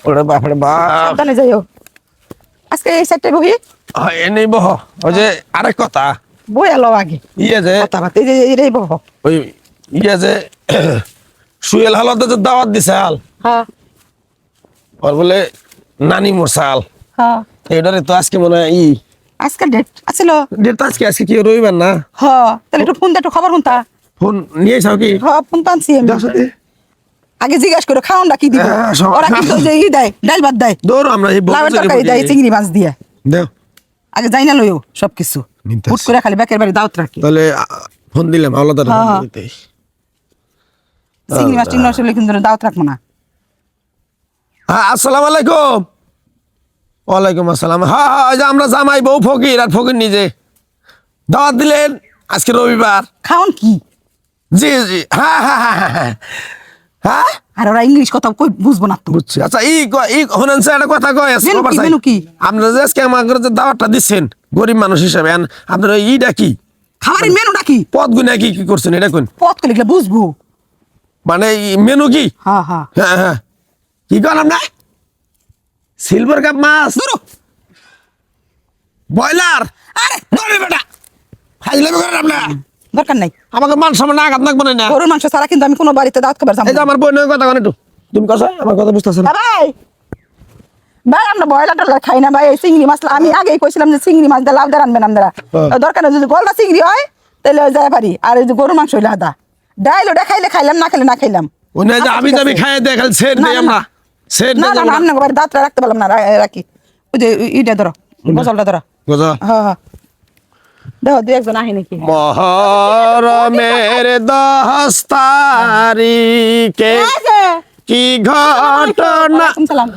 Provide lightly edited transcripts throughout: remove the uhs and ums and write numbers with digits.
ওরে বাপরে বাপ সাবধানে যাইও আজকে এই সাইডটায় বহি এনেই বহ ওই যে আরেক কথা বই এলো আগে ইয়ে যে কথা বার্তা এই বহ ওই ইয়ে যে সুয়েল হালতে যে দাওয়াত দিছে হাল হ্যাঁ ওর বলে নানি মোরসাল হ্যাঁ এটারে তো আজকে মনে হয় আজকে ডেট আছিল ডেট তো আজকে আজকে কি রবিবার না হ্যাঁ তাহলে একটু ফোন দে একটু খবর শুনতা ফোন নিয়ে যাও কি হ্যাঁ ফোন তো আনছি আমি। আগে জিজ্ঞাসা করে খাওয়ানটা কি দিব হ্যাঁ, সব- ওরা কিন্তু যে ই দেয় ডাল ভাত দেয় দৌড় আমরা এই লাউয়ের তরকারি দেয় চিংড়ি মাছ দিয়ে দেও আগে যাই না লইও সবকিছু নিতে হুট আসি। করে খালি ব্যাকের বাড়ি দাওয়াত রাখি তাহলে ফোন দিলাম আলাদা হ্যাঁ। চিংড়ি মাছ টিংড়ি মাছ হলে কিন্তু দাওয়াত রাখবো না হ্যাঁ আসসালামু আলাইকুম ওয়ালাইকুম আসসালাম হ্যাঁ হ্যাঁ ওই যে আমরা জামাই বউ ফকির আর ফকির নিজে দাওয়াত দিলেন আজকে রবিবার খাওন কি জি জি হ্যাঁ হ্যাঁ হ্যাঁ হ্যাঁ হ্যাঁ হ্যাঁ আর ওরা ইংলিশ কথা কই বুঝবো না তো বুঝছি আচ্ছা হনেন স্যার একটা কথা কয় মেনু কি, মেনু কি? আপনারা যে আজকে আমাকে যে দাওয়াতটা দিচ্ছেন গরিব মানুষ হিসাবে আপনারা ইটা কি খাবারের মেনুটা কি পদ গুনা কি কি করছেন এটা কোন পথ করে লিখলে বুঝবো মানে মেনু কি হ্যাঁ হ্যাঁ হ্যাঁ হ্যাঁ কি করলাম না সিলভার কাপ মাছ ধরো ব্রয়লার আরে ধরে বেটা ফাইলে করেন আপনার দরকার নাই আমাকে মান সামনে আঘাত নাকবো না গরুর মাংস ছাড়া কিন্তু আমি কোনো বাড়িতে দাওয়াত খাবার যাবো এই যে না। আমার বোনের কথা কেন একটু তুমি কথা আমার কথা বুঝতেছ না ভাই ভাই আমরা বয়লা টয়লা খাই না ভাই এই চিংড়ি মাছ আমি আগেই কইছিলাম যে চিংড়ি মাছ দিয়ে লাউ দিয়ে রানবেন আপনারা হ্যাঁ। দরকার নেই যদি গলদা চিংড়ি হয় তাহলে যাই পারি আর এই যে গরুর মাংস হইলে আদা ডাইল ওটা খাইলে খাইলাম না খাইলে না খাইলাম ওই না যে আচ্ছা, আমি ঠিক দাবি আছে। খাইয়ে দেখাল সেট না, দেই না, আমরা সেট না দেই না না আপনার বাড়ি দাঁতটা রাখতে পারলাম না রাখি ওই যে ইটা ধরো গজলটা ধরো কথা হ্যাঁ হ্যাঁ দেখো দুই একজন আহি নাকি মহরমের 10 তারিখে কি ঘটনা ওয়ালাইকুম সালাম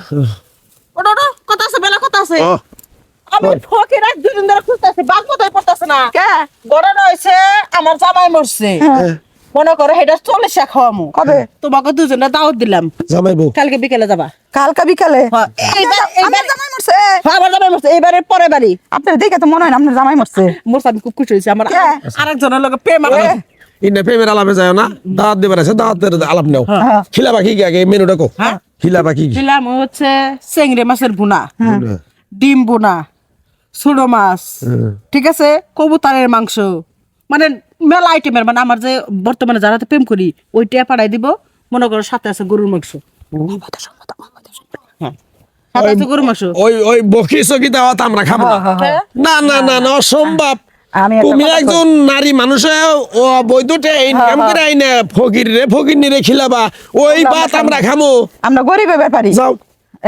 ওটা ওটা কথা আছে বেলা কথা আছে ও আমি ফকির এক দুদিন ধরে খুঁজতেছি বাঘ কোথায় পড়তেছে না কে ঘটনা হয়েছে আমার জামাই মরছে হ্যাঁ। মনে করো এটা 40 খাওয়ামু কবে তোমাকে দুজনে দাওয়াত দিলাম জামাই বউ কালকে বিকেলে যাবা কালকা বিকালে হ্যাঁ, আমার জামাই মরছে হ্যাঁ, আমার জামাই মরছে এইবারে পরে বাড়ি আপনার দেখে তো মনে হয় না আপনার জামাই মরছে মরছে আমি খুব খুশি হয়েছি আমার কে? আরেকজনের লগে প্রেম ইন্না প্রেমের আলাপে যায় না দাওয়াত দিবার আছে দাওয়াতের আলাপ নাও হ্যাঁ। খিলা বাকি কি আগে মেনুটা কো হ্যাঁ। খিলা বাকি কি দিলাম হচ্ছে চেংড়ি মাছের ভুনা ডিম ভুনা ছোট মাছ ঠিক আছে কবুতরের মাংস মানে মেলা আইটেমের মানে আমার যে বর্তমানে যারা প্রেম করি ওইটা পাঠাই দিব মনে করো সাথে আছে গরুর মাংস হ্যাঁ, সাথে আছে গরুর মাংস ওই ওই বকি সকি দাওয়াত আমরা খাবো না হ্যাঁ। না না না না অসম্ভব আমি একটা তুমি কথা একজন নারী মানুষ ও বৈধটা ইনকাম করে আইনা ফকির রে ফকির নিরে খিলাবা ওই আমরা ভাত খাবো। আমরা খামো আমরা গরিবের ব্যাপারী যাও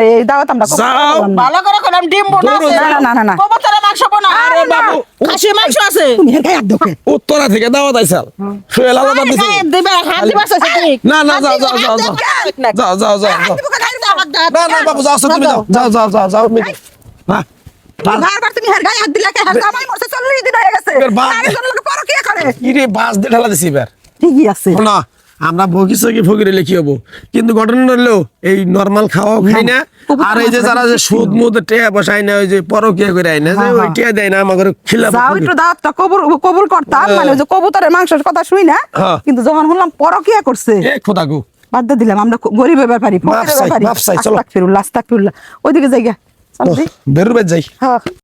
এই দাওয়াত আমরা কখনো যাও। করলাম না। ভালো করে খেলাম ডিম বোনা দৌড়ো, আছে না, না, না, না। কবুতরের মাংস বোনা আরে বাবু খাসি মাংস আছে তুমি এর গায়ে হাত দাও কে? উত্তরা থেকে দাওয়াত আইসাল সোহেল আলাদা দিছে গায়ে দিবে হাত দিবে আছে ঠিক না না যাও যাও যাও যাও যাও যাও যাও যাও না না বাবু যাও তুমি যাও যাও যাও যাও যাও হ্যাঁ বারবার তুমি এর গায়ে হাত দিলা কে? এর জামাই মরছে 40 দিন হয়ে গেছে। এর বাপ- আরেকজন লোক পরকীয়া করে। ইরে বাস দিয়ে ঢালা দিছি এবার ঠিকই আছে। না আমরা বকি সকি ফকিরে লিখি হবো কিন্তু ঘটনা হলো এই নরমাল খাওয়াও খাই না আর এই যে যারা যে সুদ মুদ টেয়া বসায় না ওই যে পরকিয়া করে আয় না যে ওই টেয়া দেয় না আমাকে খিলাফ যাও একটু দাওয়াতটা কবুল করতাম মানে ওই যে কবুতরের মাংসের কথা শুই না হ্যাঁ। কিন্তু যখন শুনলাম পরকীয়া করছে এ খোদা গো বাদ দিয়ে দিলাম আমরা গরিবের ব্যাপারী মাফ চাই, মাফ চাই, চলো। আস্তাগফিরুল্লাহ আস্তাগফিরুল্লাহ ওইদিকে যাই গা চল দি। বেরুবে যাই হ্যাঁ